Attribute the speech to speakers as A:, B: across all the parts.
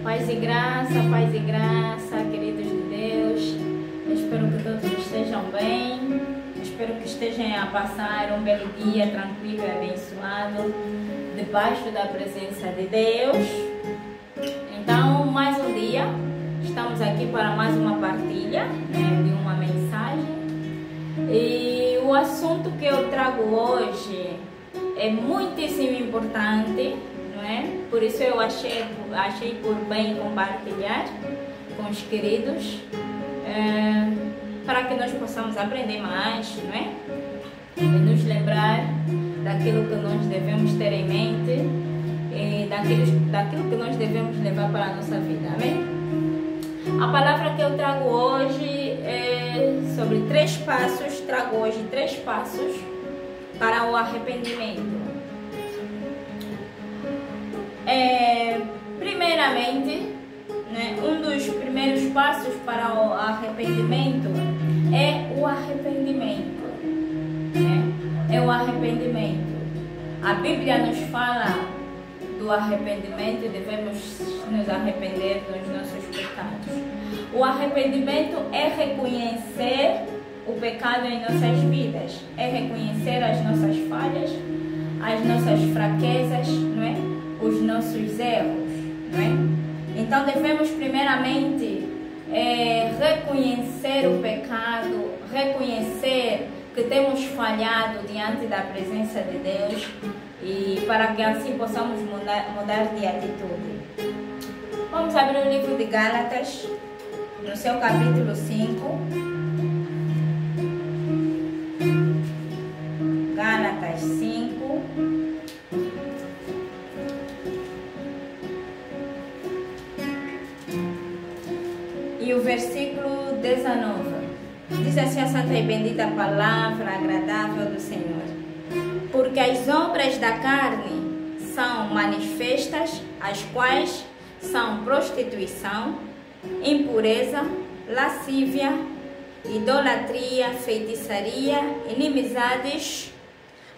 A: Paz e graça, queridos de Deus. Eu espero que todos estejam bem. Eu espero que estejam a passar um belo dia tranquilo e abençoado, debaixo da presença de Deus. Então, mais um dia, estamos aqui para mais uma partilha, de uma mensagem. E o assunto que eu trago hoje é muitíssimo importante, não é? Por isso eu achei por bem compartilhar com os queridos, para que nós possamos aprender mais, não é? E nos lembrar daquilo que nós devemos ter em mente e daquilo que nós devemos levar para a nossa vida, amém? A palavra que eu trago hoje é sobre trago hoje três passos para o arrependimento. Primeiramente, um dos primeiros passos para o arrependimento é o arrependimento. É o arrependimento. A Bíblia nos fala do arrependimento e devemos nos arrepender dos nossos pecados. O arrependimento é reconhecer o pecado em nossas vidas, é reconhecer as nossas falhas, as nossas fraquezas, não é? Os nossos erros, não é? Então devemos primeiramente reconhecer o pecado, reconhecer que temos falhado diante da presença de Deus, e para que assim possamos mudar de atitude. Vamos abrir o livro de Gálatas, no seu capítulo 5. Gálatas 5. E o versículo 19. Diz assim a santa e bendita palavra agradável do Senhor. Porque as obras da carne são manifestas, as quais são prostituição, impureza, lascívia, idolatria, feitiçaria, inimizades,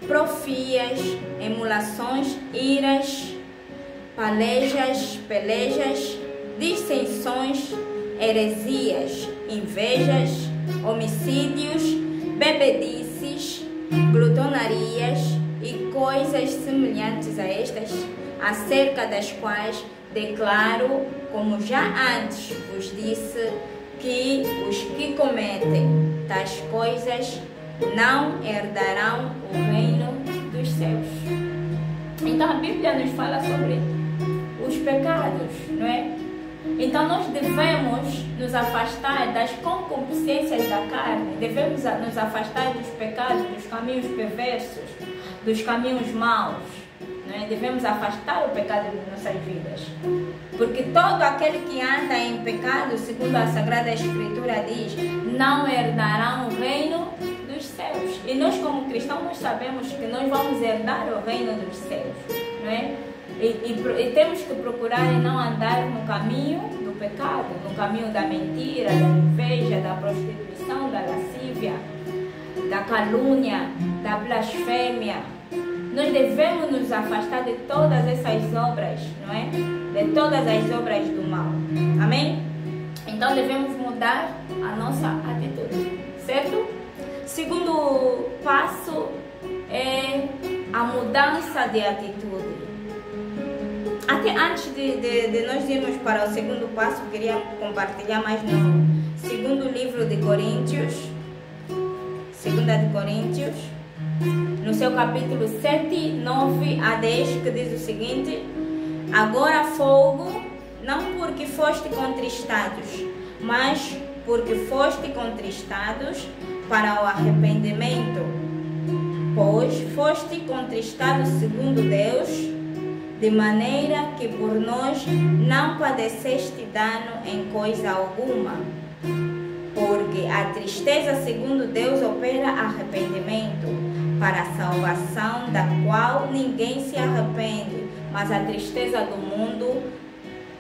A: profias, emulações, iras, pelejas, dissensões, heresias, invejas, homicídios, bebedices, glutonarias e coisas semelhantes a estas, acerca das quais declaro, como já antes vos disse, que os que cometem tais coisas não herdarão o reino dos céus. Então a Bíblia nos fala sobre os pecados, não é? Então nós devemos nos afastar das concupiscências da carne, devemos nos afastar dos pecados, dos caminhos perversos, dos caminhos maus, não é? Devemos afastar o pecado de nossas vidas, porque todo aquele que anda em pecado, segundo a Sagrada Escritura diz, não herdará o reino dos céus. E nós como cristãos nós sabemos que nós vamos herdar o reino dos céus, não é? E temos que procurar e não andar no caminho do pecado, no caminho da mentira, da inveja, da prostituição, da lascívia, da calúnia, da blasfêmia. Nós devemos nos afastar de todas essas obras, não é? De todas as obras do mal. Amém? Então devemos mudar a nossa atitude, certo? Segundo passo é a mudança de atitude. Até antes de nós irmos para o segundo passo, eu queria compartilhar mais no segundo livro de Coríntios, 2 de Coríntios, no seu capítulo 7, 9 a 10, que diz o seguinte: agora fogo, não porque foste contristados, mas porque foste contristados para o arrependimento, pois foste contristado segundo Deus, de maneira que por nós não padeceste dano em coisa alguma, porque a tristeza segundo Deus opera arrependimento, para a salvação da qual ninguém se arrepende, mas a tristeza do mundo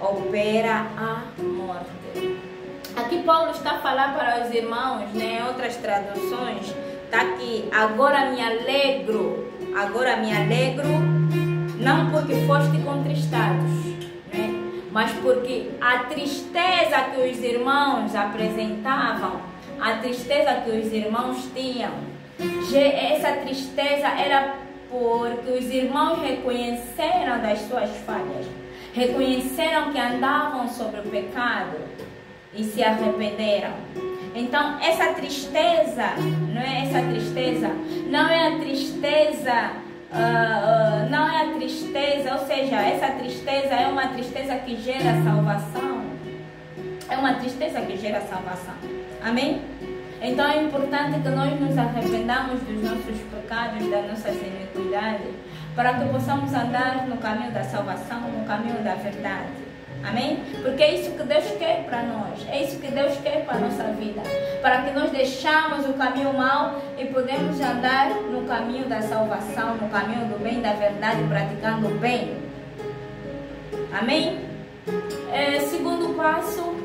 A: opera a morte. Aqui Paulo está a falar para os irmãos, em outras traduções, está aqui, agora me alegro, não porque foste contristados, mas porque a tristeza que os irmãos apresentavam, a tristeza que os irmãos tinham, essa tristeza era porque os irmãos reconheceram das suas falhas, reconheceram que andavam sobre o pecado e se arrependeram. Então essa tristeza, não é essa tristeza, não é a tristeza, não é a tristeza, ou seja, essa tristeza é uma tristeza que gera salvação, é uma tristeza que gera salvação, amém? Então é importante que nós nos arrependamos dos nossos pecados, das nossas iniquidades, para que possamos andar no caminho da salvação, no caminho da verdade. Amém? Porque é isso que Deus quer para nós, é isso que Deus quer para a nossa vida, para que nós deixamos o caminho mau e podemos andar no caminho da salvação, no caminho do bem, da verdade, praticando o bem. Amém? Segundo passo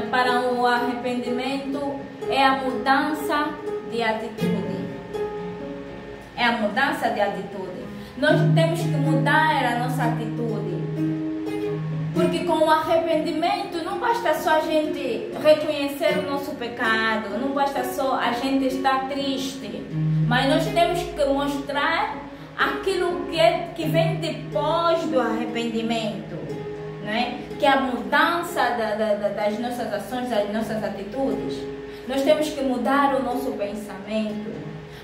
A: para o arrependimento é a mudança de atitude. É a mudança de atitude. Nós temos que mudar a nossa atitude. Porque com o arrependimento não basta só a gente reconhecer o nosso pecado, não basta só a gente estar triste, mas nós temos que mostrar aquilo que vem depois do arrependimento, não é? Que é a mudança das nossas ações, das nossas atitudes. Nós temos que mudar o nosso pensamento,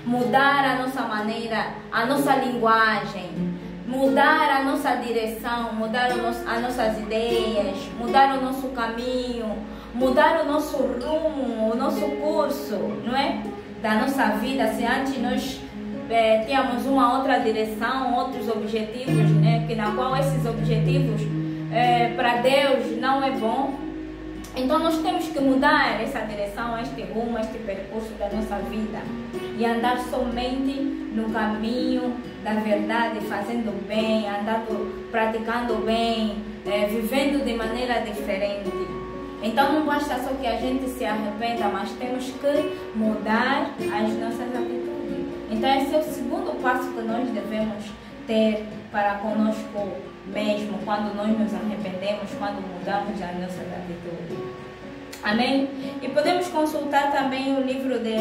A: mudar a nossa maneira, a nossa linguagem, mudar a nossa direção, mudar as nossas ideias, mudar o nosso caminho, mudar o nosso rumo, o nosso curso, não é? Da nossa vida. Se antes nós tínhamos uma outra direção, outros objetivos, né? Que na qual esses objetivos para Deus não é bom. Então nós temos que mudar essa direção, este rumo, este percurso da nossa vida e andar somente no caminho da verdade, fazendo bem, andando, praticando bem, vivendo de maneira diferente. Então não basta só que a gente se arrependa, mas temos que mudar as nossas atitudes. Então esse é o segundo passo que nós devemos ter para conosco mesmo, quando nós nos arrependemos, quando mudamos as nossas atitudes. Amém? E podemos consultar também o livro de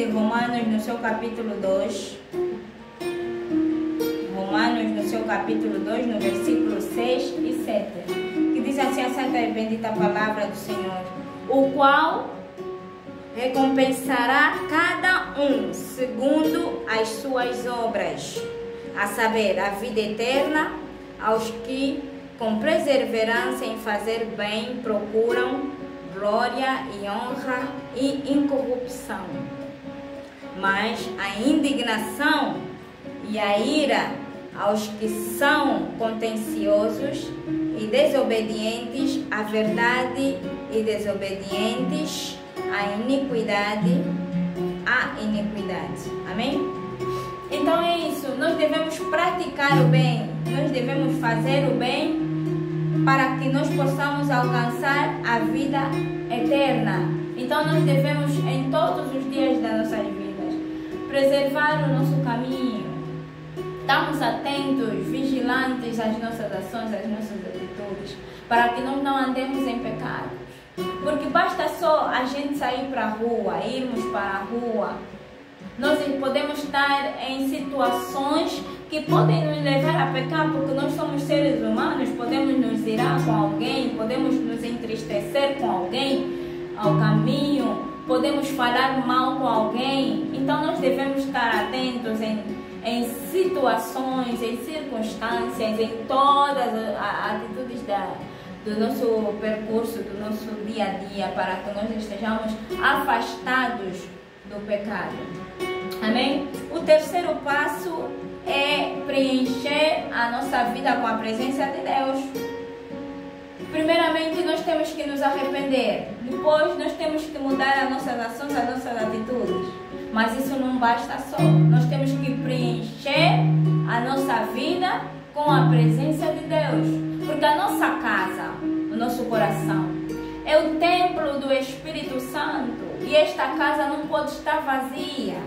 A: Romanos no seu capítulo 2. Romanos no seu capítulo 2, no versículo 6 e 7. Que diz assim a santa e bendita palavra do Senhor: o qual recompensará cada um segundo as suas obras, a saber, a vida eterna aos que com perseverança em fazer bem procuram glória e honra e incorrupção. Mas a indignação e a ira aos que são contenciosos e desobedientes à verdade e desobedientes à iniquidade, Amém? Então é isso, nós devemos praticar o bem, nós devemos fazer o bem para que nós possamos alcançar a vida eterna. Então nós devemos, em todos os dias das nossas vidas, preservar o nosso caminho, estarmos atentos, vigilantes às nossas ações, às nossas atitudes, para que nós não andemos em pecado. Porque basta só a gente sair para a rua, irmos para a rua, nós podemos estar em situações que podem nos levar a pecar, porque nós somos seres humanos, podemos nos irar com alguém, podemos nos entristecer com alguém ao caminho, podemos falar mal com alguém. Então nós devemos estar atentos em situações, em circunstâncias, em todas as atitudes do nosso percurso, do nosso dia a dia, para que nós estejamos afastados do pecado. Amém? O terceiro passo é preencher a nossa vida com a presença de Deus. Primeiramente, nós temos que nos arrepender. Depois, nós temos que mudar as nossas ações, as nossas atitudes. Mas isso não basta só. Nós temos que preencher a nossa vida com a presença de Deus. Porque a nossa casa, o nosso coração, é o templo do Espírito Santo. E esta casa não pode estar vazia.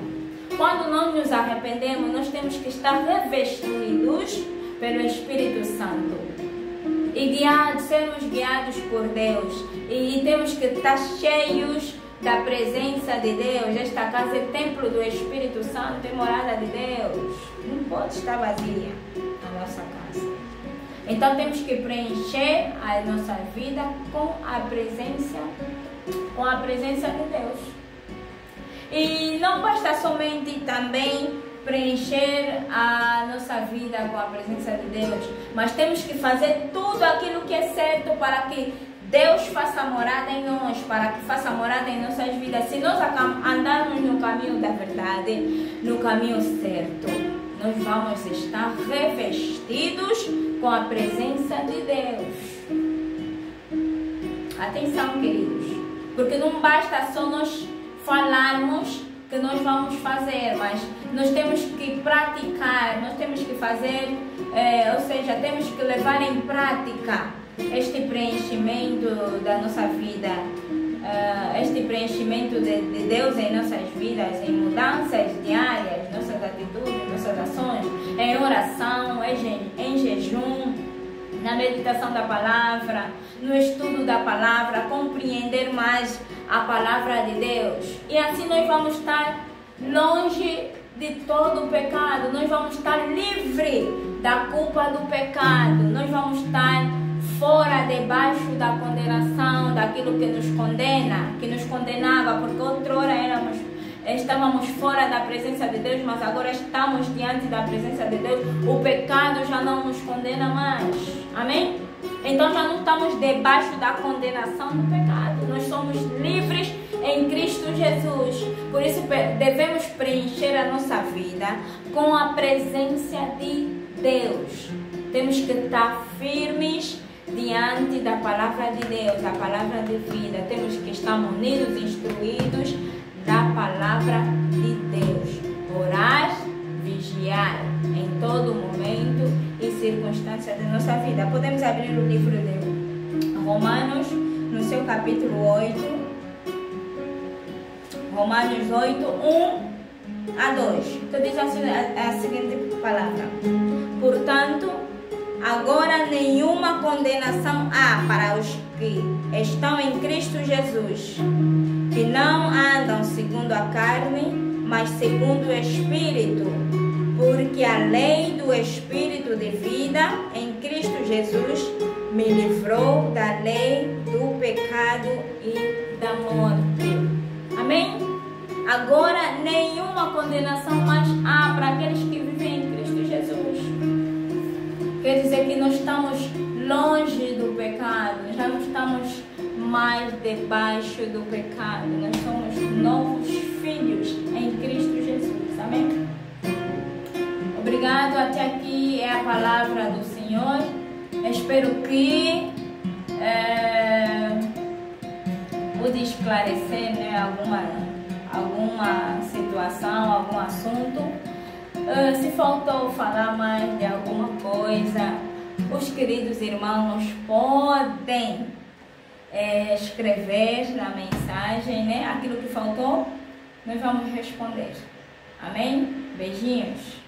A: Quando nós nos arrependemos, nós temos que estar revestidos pelo Espírito Santo. E sermos guiados por Deus. E temos que estar cheios da presença de Deus. Esta casa é templo do Espírito Santo, é morada de Deus. Não pode estar vazia a nossa casa. Então temos que preencher a nossa vida com a presença de Deus. E não basta somente também preencher a nossa vida com a presença de Deus, mas temos que fazer tudo aquilo que é certo para que Deus faça morada em nós, para que faça morada em nossas vidas. Se nós andarmos no caminho da verdade, no caminho certo, nós vamos estar revestidos com a presença de Deus. Atenção, queridos, porque não basta só nós falarmos que nós vamos fazer, mas nós temos que praticar, nós temos que fazer, ou seja, temos que levar em prática este preenchimento da nossa vida, este preenchimento de Deus em nossas vidas, em mudanças diárias, nossas atitudes, nossas ações, em oração, em jejum, na meditação da palavra, no estudo da palavra, compreender mais a palavra de Deus. E assim nós vamos estar longe de todo o pecado, nós vamos estar livre da culpa do pecado, nós vamos estar fora, debaixo da condenação, daquilo que nos condena, que nos condenava, porque outrora estávamos fora da presença de Deus, mas agora estamos diante da presença de Deus. O pecado já não nos condena mais. Amém? Então já não estamos debaixo da condenação do pecado. Nós somos livres em Cristo Jesus. Por isso devemos preencher a nossa vida com a presença de Deus. Temos que estar firmes diante da palavra de Deus, a palavra de vida. Temos que estar munidos, instruídos da palavra de Deus. Orar, vigiar em todo momento e circunstância de nossa vida. Podemos abrir o livro de Romanos, no seu capítulo 8. Romanos 8, 1 a 2. Então diz a seguinte palavra: portanto, agora nenhuma condenação há para os que estão em Cristo Jesus, que não andam segundo a carne, mas segundo o Espírito, porque a lei do Espírito de vida em Cristo Jesus me livrou da lei do pecado e da morte. Amém? Agora nenhuma condenação mais há para aqueles que vivem em Cristo Jesus. Quer dizer que nós estamos longe do pecado, já não estamos mais debaixo do pecado. Nós somos novos filhos em Cristo Jesus. Amém? Obrigado. Até aqui é a palavra do Senhor. Espero que pude esclarecer, né, alguma situação, algum assunto. Se faltou falar mais de alguma coisa, os queridos irmãos podem escrever na mensagem, né? Aquilo que faltou, nós vamos responder. Amém? Beijinhos.